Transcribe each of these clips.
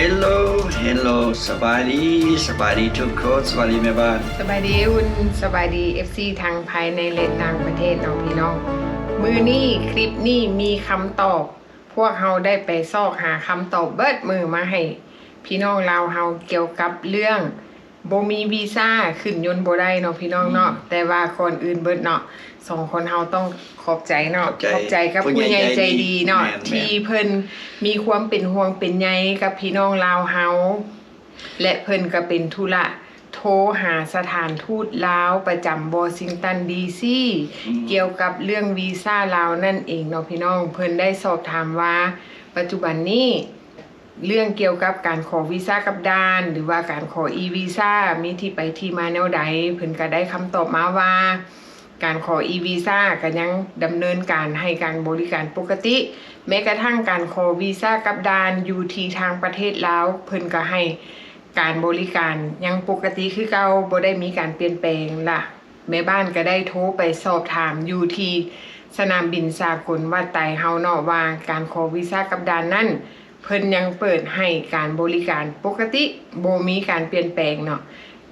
Hello Hello สบายดีทุกคนสบายดีแม่บ้านสบายดีอุ่นสบายดี FC ทางภายในและต่างประเทศน้องพี่น้องมือนี้คลิปนี้มีคำตอบพวกเฮาได้ไปซอกหาคำตอบเบิดมือมาให้พี่น้องลาวเฮาเกี่ยวกับเรื่องบ่มีวีซ่าขึ้นยนต์บ่ได้เนาะพี่น้องเนาะแต่ว่าคนอื่นเบิดเนาะสองคนเฮาต้องขอบใจเนาะขอบใจกับผู้ใหญ่ใจดีเนาะที่เพิ่นมีความเป็นห่วงเป็นใยกับพี่น้องลาวเฮาและเพิ่นก็เป็นธุระโทรหาสถานทูตลาวประจำวอชิงตันดีซีเกี่ยวกับเรื่องวีซ่าลาวนั่นเองเนาะพี่น้องเพิ่นได้สอบถามว่าปัจจุบันนี้เรื่องเกี่ยวกับการขอวีซ่ากับด่านหรือว่าการขออีวีซ่ามีที่ไปที่มาแนวใดเพิ่นก็ได้คำตอบมาว่าการขออีวีซ่าก็ยังดำเนินการให้การบริการปกติแม้กระทั่งการขอวีซ่ากับด่านอยู่ที่ทางประเทศลาวเพิ่นก็ให้การบริการยังปกติคือเก่าบ่ได้มีการเปลี่ยนแปลงล่ะแม่บ้านก็ได้โทรไปสอบถามอยู่ที่สนามบินสากลว่าไต้เฮาเนาะว่าการขอวีซ่ากับด่านนั้นเพิ่นยังเปิดให้การบริการปกติบ่มีการเปลี่ยนแปลงเนาะ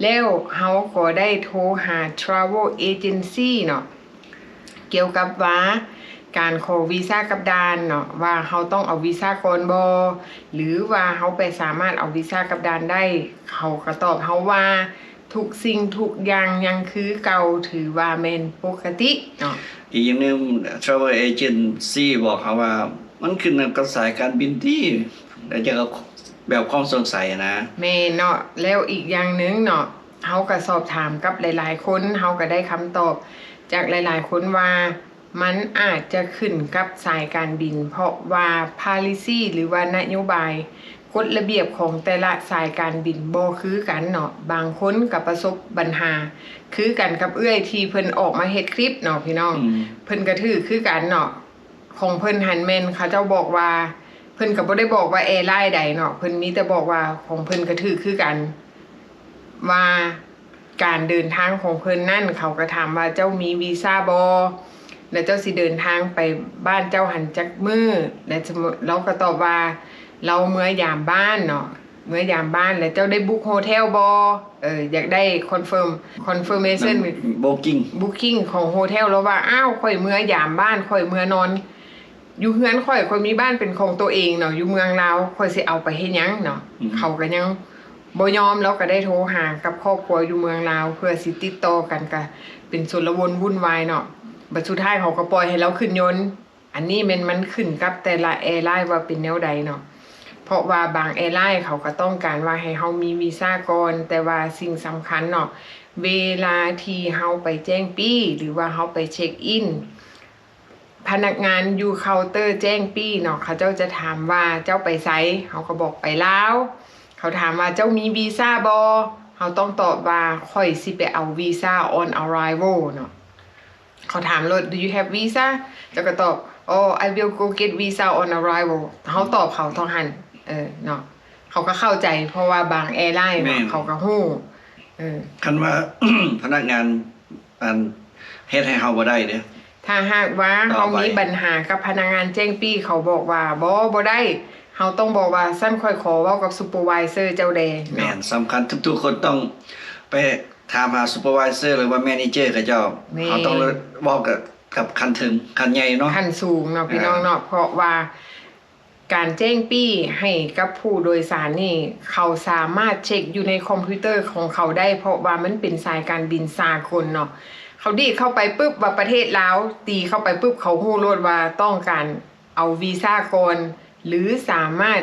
แล้วเฮาก็ได้โทรหา Travel Agency เนาะเกี่ยวกับว่าการขอวีซ่ากับด่านเนาะว่าเฮาต้องเอาวีซ่าก่อนบ่หรือว่าเฮาไปสามารถเอาวีซ่ากับด่านได้เขาก็ตอบเฮาว่าทุกสิ่งทุกอย่างยังคือเก่าถือว่าแม่นปกติเนาะอีกอย่างหนึง Travel Agency บอกเขาว่ามันขึ้นกับสายการบินที่แต่จะแบบความสงสัยนะแม่เนาะแล้วอีกอย่างหนึงเนาะเฮาก็สอบถามกับหลายๆคนเฮาก็ได้คำตอบจากหลายๆคนว่ามันอาจจะขึ้นกับสายการบินเพราะว่า policy หรือว่านโยบายกฎระเบียบของแต่ละสายการบินบ่คือกันเนาะบางคนก็ประสบปัญหาคือกันกับเอื้อยที่เพิ่นออกมาเฮ็ดคลิปเนาะพี่น้องเพิ่นก็ถือคือกันเนาะของเพิ่นหันแม่นเขาเจ้าบอกว่าเพิ่นก็บ่ได้บอกว่าแอร์ไลน์ใดเนาะเพิ่นมีแต่บอกว่าของเพิ่นก็ถือคือกันว่าการเดินทางของเพิ่นนั่นเขาก็ถามว่าเจ้ามีวีซ่าบ่แล้วเจ้าสิเดินทางไปบ้านเจ้าหันจักมื้อแล้วเราก็ตอบว่าเราเมื่อยามบ้านเนาะเมื่อยามบ้านแล้วเจ้าได้บุ๊กโฮเทลบ่อยากได้confirmation booking ของโฮเทลแล้วว่าอ้าวข่อยเมื่อยามบ้านข่อยเมื่อนอนอยู่เฮือนข่อยมีบ้านเป็นของตัวเองเนาะอยู่เมืองลาวข่อยสิเอาไปเฮ็ดหยังเนาะเขาก็ยังบ่ยอมแล้วก็ได้โทรหากับครอบครัวอยู่เมืองลาวเพื่อสิติดต่อกันก็เป็นชลวนวุ่นวายเนาะบัดสุดท้ายเขาก็ปล่อยให้เราขึ้นยนต์อันนี้มันขึ้นกับแต่ละแอร์ไลน์ว่าเป็นแนวใดเนาะเพราะว่าบางแอร์ไลน์เขาก็ต้องการว่าให้เฮามีวีซ่าก่อนแต่ว่าสิ่งสำคัญเนาะเวลาที่เฮาไปแจ้งปี้หรือว่าเฮาไปเช็คอินพนักงานอยู่เคาน์เตอร์แจ้งปี้เนาะเขาเจ้าจะถามว่าเจ้าไปไสเขาก็บอกไปลาวเขาถามว่าเจ้ามีวีซ่าบ่เขาต้องตอบว่าค่อยสิไปเอาวีซ่า on arrival เนาะเขาถามรถ do you have visa แล้วก็ตอบ oh I will go get visa on arrival เขาตอบเขาเท่าหันเนาะเขาก็เข้าใจเพราะว่าบางแอร์ไลน์เนาะเขาก็ฮู้คันว่า พนักงานอันเฮ็ดให้เฮาบ่ได้เด้ถ้าหากว่าเขามีปัญหากับพนักงานแจ้งปี้เขาบอกว่าบ่ได้เขาต้องบอกว่าสั้นค่อยขอเว้ากับซูเปอร์ไวเซอร์เจ้าแดแม่นสำคัญทุกๆคนต้องไปถามหาซูเปอร์ไวเซอร์หรือว่าแมเนเจอร์กับเจ้าเขาต้องบอกกับคันถึงคันใหญ่เนาะคันสูงเนาะพี่น้องเนาะเพราะว่าการแจ้งปี้ให้กับผู้โดยสารนี่เขาสามารถเช็คอยู่ในคอมพิวเตอร์ของเขาได้เพราะว่ามันเป็นสายการบินสากลเนาะเขาดีเข้าไปปุ๊บว่าประเทศลาวตีเข้าไปปุ๊บเขาฮู้โลดว่าต้องการเอาวีซ่าก่อนหรือสามารถ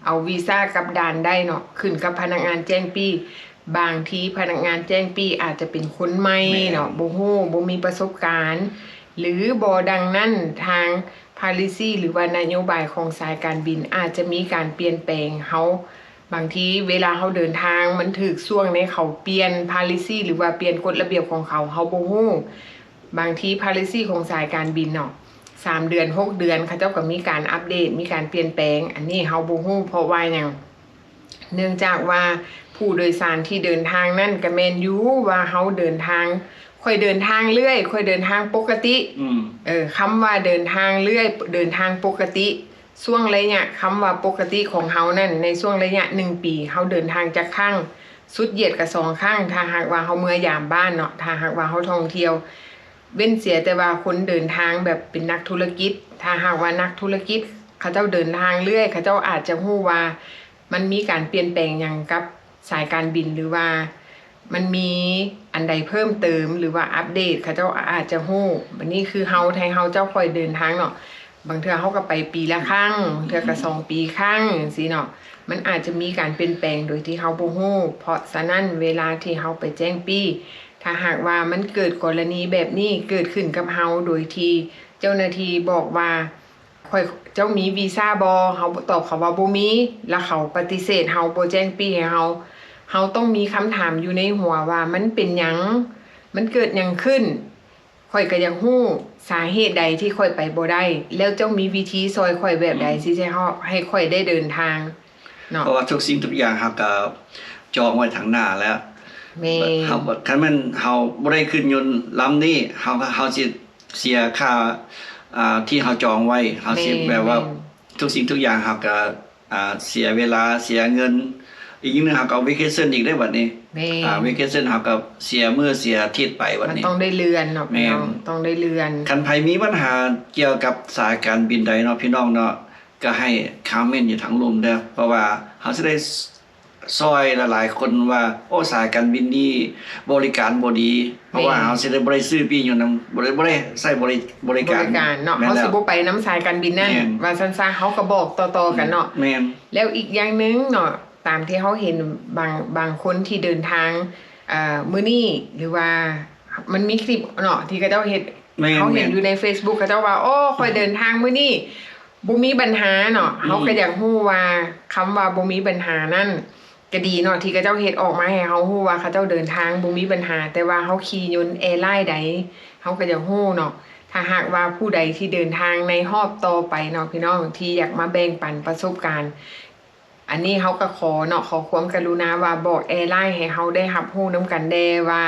เอาวีซ่ากับด่านได้เนาะขึ้นกับพนักงานแจ้งปี้บางทีพนักงานแจ้งปี้อาจจะเป็นคนใหม่เนาะบ่ฮู้บ่มีประสบการณ์หรือบ่ดังนั้นทาง policy หรือว่านโยบายของสายการบินอาจจะมีการเปลี่ยนแปลงเฮาบางทีเวลาเฮาเดินทางมันถึกช่วงในเขาเปลี่ยน policy หรือว่าเปลี่ยนกฎระเบียบของเขาเฮาบ่ฮู้บางที policy ของสายการบินเนาะ3 เดือน6 เดือนเขาเจ้าก็มีการอัปเดตมีการเปลี่ยนแปลงอันนี้เฮาบ่ฮู้เพราะว่าหยังเนื่องจากว่าผู้โดยสารที่เดินทางนั่นก็แม่นอยู่ว่าเฮาเดินทางค่อยเดินทางเรื่อยค่อยเดินทางปกติคำว่าเดินทางเรื่อยเดินทางปกติ ช่วงระยะคำว่าปกติของเฮานั่นในช่วงระยะ1 ปีเฮาเดินทางจากครั้งสุดเหยียดกับ2 ครั้งถ้าหากว่าเฮาเมื่อยามบ้านเนาะถ้าหากว่าเฮาท่องเที่ยวเว้นเสียแต่ว่าคนเดินทางแบบเป็นนักธุรกิจถ้าหากว่านักธุรกิจเขาเจ้าเดินทางเรื่อยเขาเจ้าอาจจะฮู้ว่ามันมีการเปลี่ยนแปลงหยังกับสายการบินหรือว่ามันมีอันใดเพิ่มเติมหรือว่าอัปเดตเขาเจ้าอาจจะฮู้บัดนี้คือเฮาไทเฮาเจ้าค่อยเดินทางเนาะบางเทื่อเฮาก็ไปปีละครั้งเทื่อก็2 ปีครั้งจังซี่เนาะมันอาจจะมีการเปลี่ยนแปลงโดยที่เฮาบ่ฮู้เพราะฉะนั้นเวลาที่เฮาไปแจ้งปีถ้าหากว่ามันเกิดกรณีแบบนี้เกิดขึ้นกับเฮาโดยที่เจ้าหน้าที่บอกว่าค่อยเจ้ามีวีซ่าบ่เฮาตอบเขาว่าบ่มีแล้วเขาปฏิเสธเฮาบ่แจ้งปีให้เฮาต้องมีคำถามอยู่ในหัวว่ามันเป็นหยังมันเกิดหยังขึ้นข่อยก็อยากฮู้สาเหตุใดที่ข่อยไปบ่ได้แล้วเจ้ามีวิธีซอยข่อยแบบใดสิให้ข่อยได้เดินทางเนาะเพราะว่าทุกสิ่งทุกอย่างเฮาก็จองไว้ทางหน้าแล้วแม่ เฮาคันแม่นเฮาบ่ได้ขึ้นยนต์ลำนี้เฮาสิเสียค่าที่เฮาจองไว้เฮาสิแบบว่าทุกสิ่งทุกอย่างเฮาก็เสียเวลาเสียเงินอีกอย่างนึงเฮาก็เอา vacation อีกได้บัดนี้vacation เฮาก็เสียมื้อเสียอาทิตย์ไปบัดนี้มันต้องได้เรือนเนาะพี่น้องต้องได้เรือนคันไผมีปัญหาเกี่ยวกับสายการบินใดเนาะพี่น้องเนาะก็ให้คอมเมนต์อยู่ทางลุ่มเด้อเพราะว่าเฮาสิได้ซอยหลายๆคนว่าโอ้สายการบินนี้บริการบ่ดีเพราะว่าเฮาสิได้บ่ได้ซื้อปีอยู่นำบ่ได้ใช้บริการเนาะเฮาสิบ่ไปนำสายการบินนั่นว่าซั่นๆเฮาก็บอกต่อๆกันเนาะแม่นแล้วอีกอย่างนึงเนาะตามที่เฮาเห็นบางคนที่เดินทางมื้อนี้หรือว่ามันมีคลิปเนาะที่เขาเจ้าเฮ็ดเฮาเห็นอยู่ใน Facebook เขาเจ้าว่าโอ้ค่อยเดินทางมื้อนี้บ่มีปัญหาเนาะเฮาก็อยากฮู้ว่าคำว่าบ่มีปัญหานั่นก็ดีเนาะที่เขาเจ้าเฮ็ดออกมาให้เฮาฮู้ว่าเขาเจ้าเดินทางบ่มีปัญหาแต่ว่าเฮาขี่ยนต์แอร์ไลน์ใดเฮาก็อยากฮู้เนาะถ้าหากว่าผู้ใดที่เดินทางในรอบต่อไปเนาะพี่น้องที่อยากมาแบ่งปันประสบการณ์อันนี้เฮาก็ขอเนาะขอความกรุณาว่าบอกแอร์ไลน์ให้เฮาได้รับรู้นำกันแด่ว่า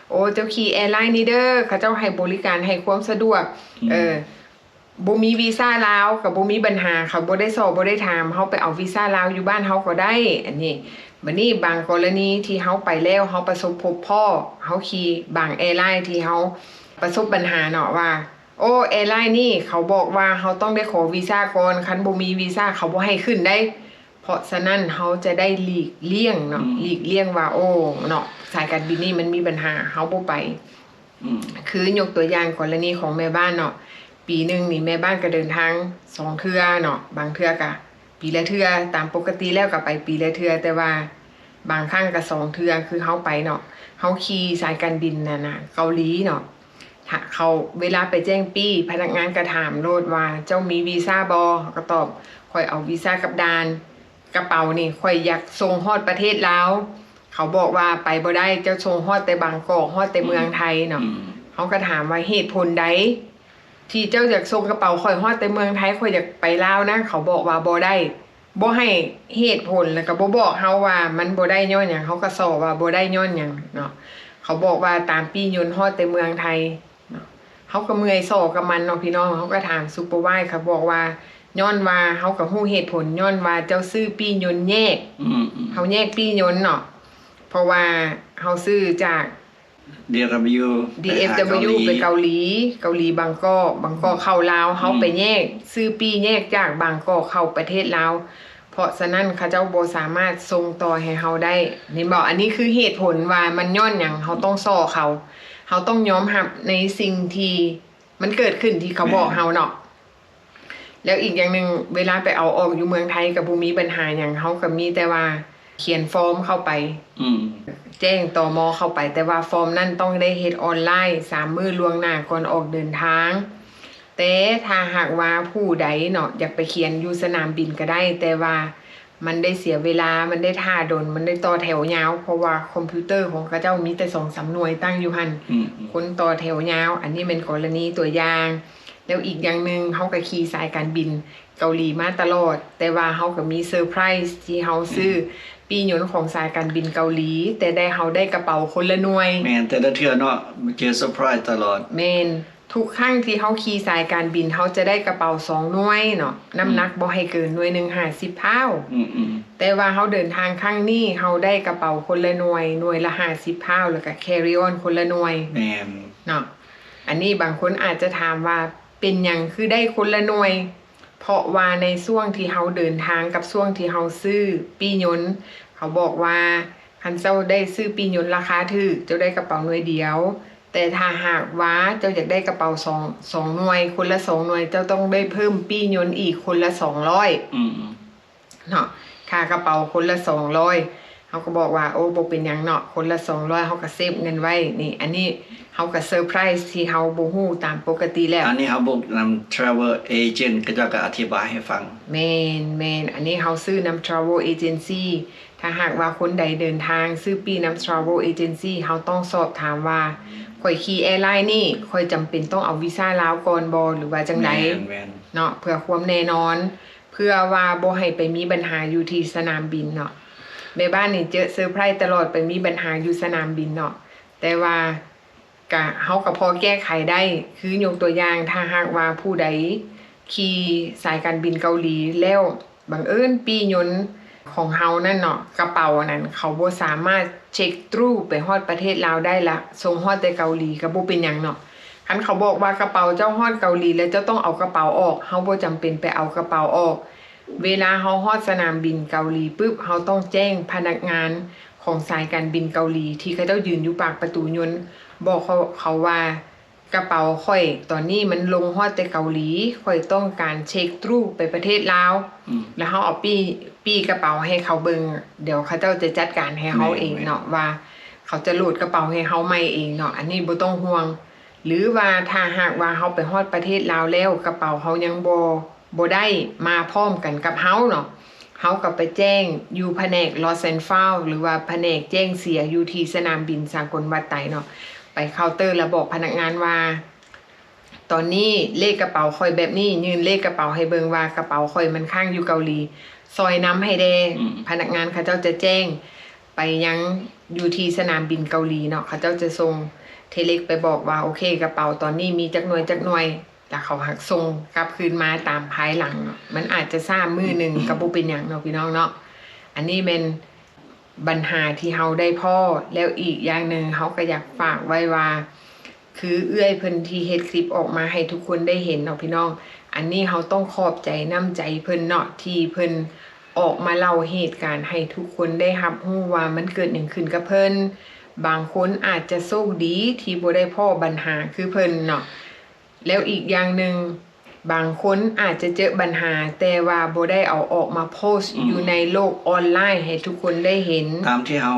โอ้เจ้าขี่แอร์ไลน์นี่เด้อเขาเจ้าให้บริการให้ความสะดวกบ่มีวีซ่าลาวก็บ่มีปัญหาเขาบ่ได้สอบบ่ได้ถามเฮาไปเอาวีซ่าลาวอยู่บ้านเฮาก็ได้อันนี้บัดนี้บางกรณีที่เฮาไปแล้วเฮาประสบพบพ่อเฮาขี่บางแอร์ไลน์ที่เฮาประสบปัญหาเนาะว่าโอ้แอร์ไลน์นี่เขาบอกว่าเฮาต้องได้ขอวีซ่าก่อนคันบ่มีวีซ่าเขาบ่ให้ขึ้นได้เพราะฉะนั้นเฮาจะได้หลีกเลี่ยงเนาะหลีกเลี่ยงว่าโอ้เนาะสายการบินนี่มันมีปัญหาเฮาบ่ไปคือยกตัวอย่างกรณีของแม่บ้านเนาะปีนึงนี่แม่บ้านก็เดินทาง2 เทื่อเนาะบางเทื่อก็ปีละเทื่อตามปกติแล้วก็ไปปีละเทื่อแต่ว่าบางครั้งก็2 เทื่อคือเฮาไปเนาะเฮาขี่สายการบินน่ะเกาหลีเนาะถ้าเขาเวลาไปแจ้งปีพนักงานก็ถามโลดว่าเจ้ามีวีซ่าบ่ก็ตอบค่อยเอาวีซ่ากับดานกระเป๋านี่ค่อยอยากส่งฮอดประเทศลาวเขาบอกว่าไปบ่ได้เจ้าส่งฮอดแต่บางกอกฮอดแต่เมืองไทยเนาะเฮาก็ถามว่าเหตุผลใดที่เจ้าอยากส่งกระเป๋าข่อยฮอดแต่เมืองไทยข่อยอยากไปลาวนะเขาบอกว่าบ่ได้บ่ให้เหตุผลแล้วก็บ่บอกเฮาว่ามันบ่ได้ย้อนหยังเฮาก็สอบว่าบ่ได้ย้อนหยังเนาะเขาบอกว่าตามปียนต์ฮอดแต่เมืองไทยเนาะเฮาก็เมื่อยสอกับมันเนาะพี่น้องเฮาก็ถามซุปเปอร์ไวส์เขาบอกว่าย้อนว่าเฮาก็ฮู้เหตุผลย้อนว่าเจ้าซื้อปียนต์แยกเฮาแยกปียนต์เนาะเพราะว่าเฮาซื้อจาก DFW ไปเกาหลีบางกอกเข้าลาวเฮาไปแยกซื้อปีแยกจากบางกอกเข้าประเทศลาวเพราะฉะนั้นเขาเจ้าบ่สามารถส่งต่อให้เฮาได้นี่บอกอันนี้คือเหตุผลว่ามันย้อนหยังเฮาต้องซ้อเฮาต้องยอมรับในสิ่งที่มันเกิดขึ้นที่เขาบอกเฮาเนาะแล้วอีกอย่างนึงเวลาไปเอาออกอยู่เมืองไทยก็บ่มีปัญหาหยังเฮาก็มีแต่ว่าเขียนฟอร์มเข้าไปแจ้งตม.เข้าไปแต่ว่าฟอร์มนั้นต้องได้เฮ็ดออนไลน์3 มื้อล่วงหน้าก่อนออกเดินทางแต่ถ้าหากว่าผู้ใดเนาะอยากไปเขียนอยู่สนามบินก็ได้แต่ว่ามันได้เสียเวลามันได้ท่าดนมันได้ต่อแถวยาวเพราะว่าคอมพิวเตอร์ของเขาเจ้ามีแต่2-3 หน่วยตั้งอยู่หั่นคนต่อแถวยาวอันนี้เป็นกรณีตัวอย่างแล้วอีกอย่างนึงเฮาก็ขี่สายการบินเกาหลีมาตลอดแต่ว่าเฮาก็มีเซอร์ไพรส์ที่เฮาซื้อปียนต์ของสายการบินเกาหลีแต่ได้เฮาได้กระเป๋าคนละหน่วยแม่นแต่ละเทื่อเนาะเจอเซอร์ไพรส์ตลอดแม่นโ ทุกครั้งที่เขาขี่สายการบินเขาจะได้กระเป๋า2หน่วยเนาะน้ำหนักบ่ให้เกินหน่วยหนึ่ง50 พาวแต่ว่าเขาเดินทางครั้งนี้เขาได้กระเป๋าคนละหน่วยละ50 พาวแล้วก็ carry on คนละหน่วยแม่นเนาะอันนี้บางคนอาจจะถามว่าเป็นหยังคือได้คนละหน่วยเพราะว่าในช่วงที่เขาเดินทางกับช่วงที่เขาซื้อปียนต์เขาบอกว่าคันเจ้าได้ซื้อปียนต์ราคาถูกเจ้าได้กระเป๋าหน่วยเดียวแต่ถ้าหากว่าเจ้าอยากได้กระเป๋า2หน่วยคนละ2หน่วยเจ้าต้องได้เพิ่มปียนต์อีกคนละ200เนาะค่ากระเป๋าคนละ200เขาก็บอกว่าโอ้บ่เป็นหยังเนาะคนละ200เขาก็เซฟเงินไว้นี่อันนี้เขาก็เซอร์ไพรส์ที่เขาบ่ฮู้ตามปกติแล้วอันนี้เขาบอกนำ travel agent ก็จะอธิบายให้ฟังแม่นอันนี้เขาซื้อนำ travel agency ถ้าหากว่าคนใดเดินทางซื้อปีนำ travel agency เขาต้องสอบถามว่าข่อยขี่แอร์ไลน์นี่ข่อยจำเป็นต้องเอาวีซ่าลาวก่อนบ่หรือว่าจังได๋เนาะเพื่อความแน่นอนเพื่อว่าบ่ให้ไปมีปัญหาอยู่ที่สนามบินเนาะแม่บ้านนี่เจอเซอร์ไพรส์ตลอดไปมีปัญหาอยู่สนามบินเนาะแต่ว่าเขาก็พอแก้ไขได้คือยกตัวอย่างถ้าหากว่าผู้ใดขี่สายการบินเกาหลีแล้วบังเอิญปียนต์ของเฮานั่นเนาะกระเป๋านั้นเขาบ่สามารถเช็คทรูไปฮอดประเทศลาวได้ละส่งฮอดแต่เกาหลีก็บ่เป็นหยังเนาะคันเขาบอกว่ากระเป๋าเจ้าฮอดเกาหลีแล้วเจ้าต้องเอากระเป๋าออกเฮาบ่จำเป็นไปเอากระเป๋าออกเวลาเฮาฮอดสนามบินเกาหลีปึ๊บเฮาต้องแจ้งพนักงานของสายการบินเกาหลีที่เขาเจ้ายืนอยู่ปากประตูยนต์บอกเขาว่ากระเป๋าข่อยตอนนี้มันลงฮอดแต่เกาหลีข่อยต้องการเช็คทรูไปประเทศลาวแล้วเฮาเอาปี้กระเป๋าให้เขาเบิ่งเดี๋ยวเขาเจ้าจะจัดการให้เฮาเองเนาะว่าเขาจะโหลดกระเป๋าให้เฮาใหม่เองเนาะอันนี้บ่ต้องห่วงหรือว่าถ้าหากว่าเฮาไปฮอดประเทศลาวแล้วกระเป๋าเฮายังบ่ได้มาพร้อมกันกับเฮาเนาะเฮาก็ไปแจ้งอยู่แผนก Lost and Found หรือว่าแผนกแจ้งเสียอยู่ที่สนามบินสากลวัดไตเนาะไปเคาน์เตอร์แล้วบอกพนักงานว่าตอนนี้เลขกระเป๋าข่อยแบบนี้ยืนเลขกระเป๋าให้เบิ่งว่ากระเป๋าข่อยมันค้างอยู่เกาหลีซอยน้ำให้แดพนักงานเขาเจ้าจะแจ้งไปยังอยู่ที่สนามบินเกาหลีเนาะเขาเจ้าจะส่งเทเล็กไปบอกว่าโอเคกระเป๋าตอนนี้มีจักหน่วยแล้วเขาหักส่งกลับคืนมาตามภายหลังเนาะมันอาจจะซ่ามือหนึ่งก็บ่เป็นหยังเนาะพี่น้องเนาะอันนี้เป็นปัญหาที่เฮาได้พ่อแล้วอีกอย่างหนึ่งเฮาก็อยากฝากไว้ว่าคือเอื้อยเพิ่นที่เฮ็ดคลิปออกมาให้ทุกคนได้เห็นเนาะพี่น้องอันนี้เฮาต้องขอบใจน้ำใจเพิ่นเนาะที่เพิ่นออกมาเล่าเหตุการณ์ให้ทุกคนได้รับรู้ว่ามันเกิดหยังขึ้นกับเพิ่นบางคนอาจจะโชคดีที่บ่ได้พ่อปัญหาคือเพิ่นเนาะแล้วอีกอย่างหนึ่งบางคนอาจจะเจอปัญหาแต่ว่าบ่ได้เอาออกมาโพสต์อยู่ในโลกออนไลน์ให้ทุกคนได้เห็นตามที่เฮา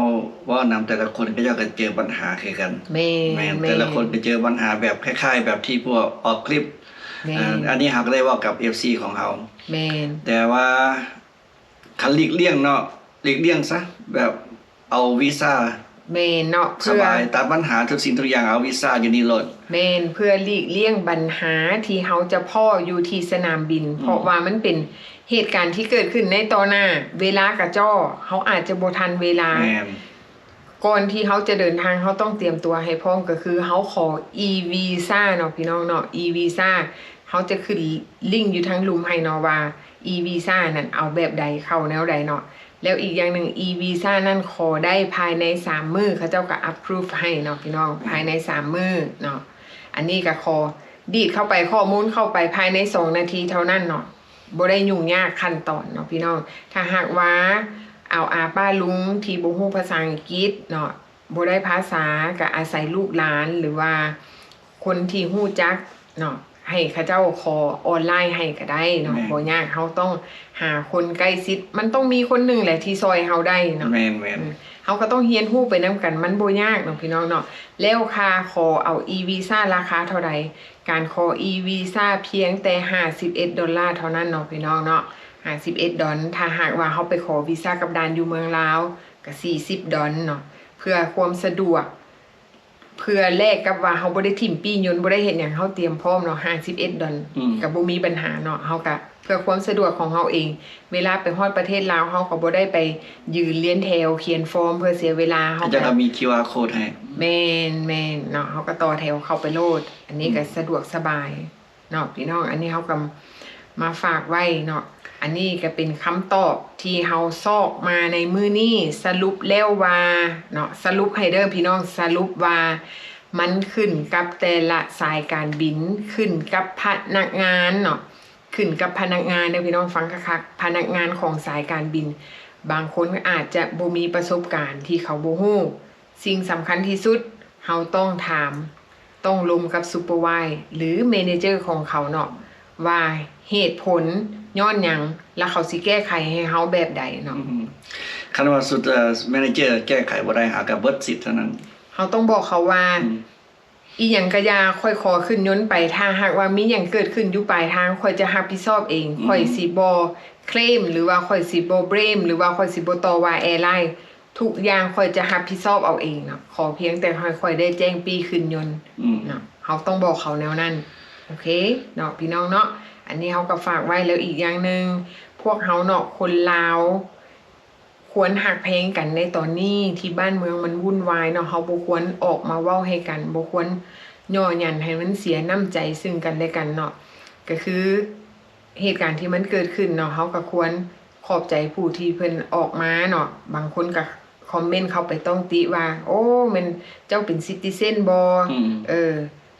ว่านำแต่ละคนก็จะเจอปัญหาคือกันแม่นแต่ละคนก็เจอปัญหาแบบคล้ายๆแบบที่พวกออกคลิปอันนี้เฮาก็ได้ว่ากับ FC ของเฮาแม่นแต่ว่าคันหลีกเลี่ยงเนาะหลีกเลี่ยงซะแบบเอาวีซ่าแม่นเนาะสบายตัดปัญหาทุกสิ่งทุกอย่างเอาวีซ่าอยู่นี่โลดแม่นเพื่อหลีกเลี่ยงปัญหาที่เฮาจะพ่ออยู่ที่สนามบินเพราะว่ามันเป็นเหตุการณ์ที่เกิดขึ้นในต่อหน้าเวลากะจ้อเฮาอาจจะบ่ทันเวลาก่อนที่เฮาจะเดินทางเฮาต้องเตรียมตัวให้พร้อมก็คือเฮาขอ e-visa เนาะพี่น้องเนาะ e-visa เฮาจะขึ้นลิงก์อยู่ทั้งหลุมให้เนาะว่า e-visa นั่นเอาแบบใดเข้าแนวใดเนาะแล้วอีกอย่างหนึ่ง e-visa นั่นขอได้ภายใน3มื้อเขาเจ้าก็ approve ให้เนาะพี่น้องภายใน3มื้อเนาะอันนี้ก็ขอดีดเข้าไปข้อมูลเข้าไปภายใน2นาทีเท่านั้นเนาะบ่ได้ยุ่งยากขั้นตอนเนาะพี่น้องถ้าหากว่าเอาอาป้าลุงที่บ่ฮู้ภาษาอังกฤษเนาะบ่ได้ภาษาก็อาศัยลูกหลานหรือว่าคนที่ฮู้จักเนาะให้เขาเจ้าขอออนไลน์ให้ก็ได้เนาะบ่ยากเฮาต้องหาคนใกล้ชิดมันต้องมีคนหนึ่งแหละที่ซอยเฮาได้เนาะแม่นเฮาก็ต้องเรียนรู้ไปนำกันมันบ่ยากเนาะพี่น้องเนาะแล้วค่าขอเอา e-visa ราคาเท่าใดการขอ e-visa เพียงแต่$51เท่านั้นเนาะพี่น้องเนาะ$51ถ้าหากว่าเฮาไปขอวีซ่ากับด่านอยู่เมืองลาวก็$40เนาะเพื่อความสะดวก เพื่อแลกกับว่าเฮาบ่ได้ทิ่มปี้ยนต์บ่ได้เฮ็ดหยังเฮาเตรียมพร้อมเนาะ51ดอลก็บ่มีปัญหาเนาะเฮาก็เพื่อความสะดวกของเฮาเองเวลาไปฮอดประเทศลาวเฮาก็บ่ได้ไปยืนเรียนแถวเขียนฟอร์มเพื่อเสียเวลาเฮา จะ ก็ มี QR code ให้ แม่นเนาะเฮาก็ต่อแถวเข้าไปโลด อันนี้ก็สะดวกสบายเนาะพี่น้องอันนี้เฮาก็มาฝากไว้เนาะอันนี้ก็เป็นคำตอบที่เฮาซอกมาในมื้อนี้สรุปแล้วว่าเนาะสรุปให้เด้อพี่น้องสรุปว่ามันขึ้นกับแต่ละสายการบินขึ้นกับพนักงานเนาะขึ้นกับพนักงานเด้อพี่น้องฟังคักๆพนักงานของสายการบินบางคนอาจจะบ่มีประสบการณ์ที่เขาบ่ฮู้สิ่งสำคัญที่สุดเฮาต้องถามต้องลงกับซูเปอร์ไวส์หรือเมเนเจอร์ของเขาเนาะว่าเหตุผลย้อนหยังแล้วเขาสิแก้ไขให้เฮาแบบใดเนาะ คันว่าสุดแมเนเจอร์แก้ไขบ่ได้หากับเบิดสิทธิ์เท่านั้น เฮาต้องบอกเขาว่าอีหยังก็อย่าค่อยขอขึ้นยนต์ไปถ้าหากว่ามีหยังเกิดขึ้นอยู่ปลายทางค่อยจะรับผิดชอบเองค่อยสิบ่เคลมหรือว่าค่อยสิบ่เบรมหรือว่าค่อยสิบ่ต่อว่าแอร์ไลน์ทุกอย่างค่อยจะรับผิดชอบเอาเองเนาะขอเพียงแต่ค่อยได้แจ้งปีขึ้นยนต์เนาะเฮาต้องบอกเขาแนวนั้นโอเคเนาะพี่น้องเนาะอันนี้เฮาก็ฝากไว้แล้วอีกอย่างนึงพวกเฮาเนาะคนลาวควรหักเพลงกันในตอนนี้ที่บ้านเมืองมันวุ่นวายเนาะเฮาบ่ควรออกมาเว้าให้กันบ่ควรย่อหยันให้มันเสียน้ำใจซึ่งกันและกันเนาะก็คือเหตุการณ์ที่มันเกิดขึ้นเนาะเฮาก็ควรขอบใจผู้ที่เพิ่นออกมาเนาะบางคนก็คอมเมนต์เข้าไปต้องติว่าโอ้มันเจ้าเป็นซิติเซนบ่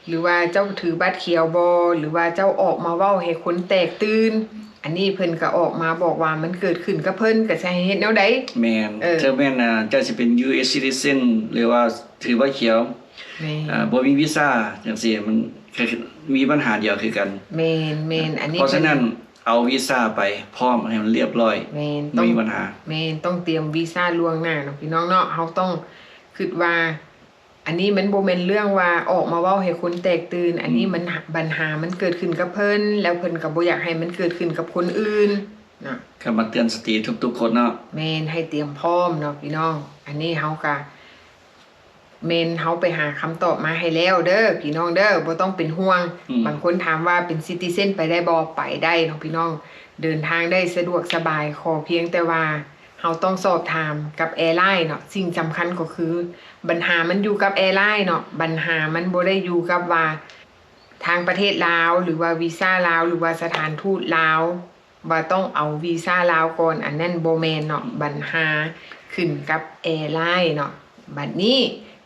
หรือว่าเจ้าถือบัตรเขียวบ่หรือว่าเจ้าออกมาเว้าให้คนแตกตื่นอันนี้เพิ่นก็ออกมาบอกว่ามันเกิดขึ้นกับเพิ่นก็สิให้เฮ็ดแนวใดแม่นเธอแม่นเจ้าสิเป็น US citizen หรือว่าถือว่าเขียวบ่มีวีซ่าจังซี่มันมีปัญหาเดียวคือกัน แม่นอันนี้เพราะฉะนั้นเอาวีซ่าไปพร้อมให้มันเรียบร้อยไม่มีปัญหาแม่นต้องเตรียมวีซ่าล่วงหน้าเนาะพี่น้องเนาะเฮาต้องคิดว่าอันนี้มันบ่แม่นเรื่องว่าออกมาเว้าให้คนแตกตื่นอันนี้มันปัญหามันเกิดขึ้นกับเพิ่นแล้วเพิ่นก็บ่อยากให้มันเกิดขึ้นกับคนอื่นเนาะก็มาเตือนสติทุกๆคนเนาะแม่นให้เตรียมพร้อมเนาะพี่น้องอันนี้เฮาก็เมนเฮาไปหาคำตอบมาให้แล้วเด้อพี่น้องเด้อบ่ต้องเป็นห่วงบางคนถามว่าเป็นซิติเซนไปได้บ่ไปได้เนาะพี่น้องเดินทางได้สะดวกสบายขอเพียงแต่ว่าเฮาต้องสอบถามกับแอร์ไลน์เนาะสิ่งสำคัญก็คือปัญหามันอยู่กับแอร์ไลน์เนาะปัญหามันบ่ได้อยู่กับว่าทางประเทศลาวหรือว่าวีซ่าลาวหรือว่าสถานทูตลาวว่าต้องเอาวีซ่าลาวก่อนอันนั้นบ่แม่นเนาะปัญหาขึ้นกับแอร์ไลน์เนาะบัดนี้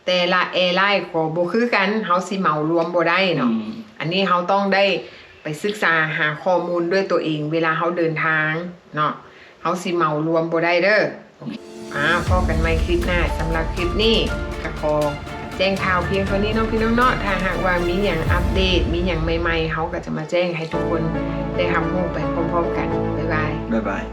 แต่ละแอร์ไลน์ก็บ่คือกันเฮาสิเหมารวมบ่ได้เนาะอันนี้เฮาต้องได้ไปศึกษาหาข้อมูลด้วยตัวเองเวลาเฮาเดินทางเนาะเฮาสิเหมารวมบ่ได้เด้อพอกันใหม่คลิปหน้าสำหรับคลิปนี้ก็ขอแจ้งข่าวเพียงเท่านี้เนาะพี่น้องเนาะถ้าหากว่ามีหยังอัปเดตมีหยังใหม่ๆเฮาก็จะมาแจ้งให้ทุกคนได้รับรู้ไปพร้อมๆกันบ๊ายบาย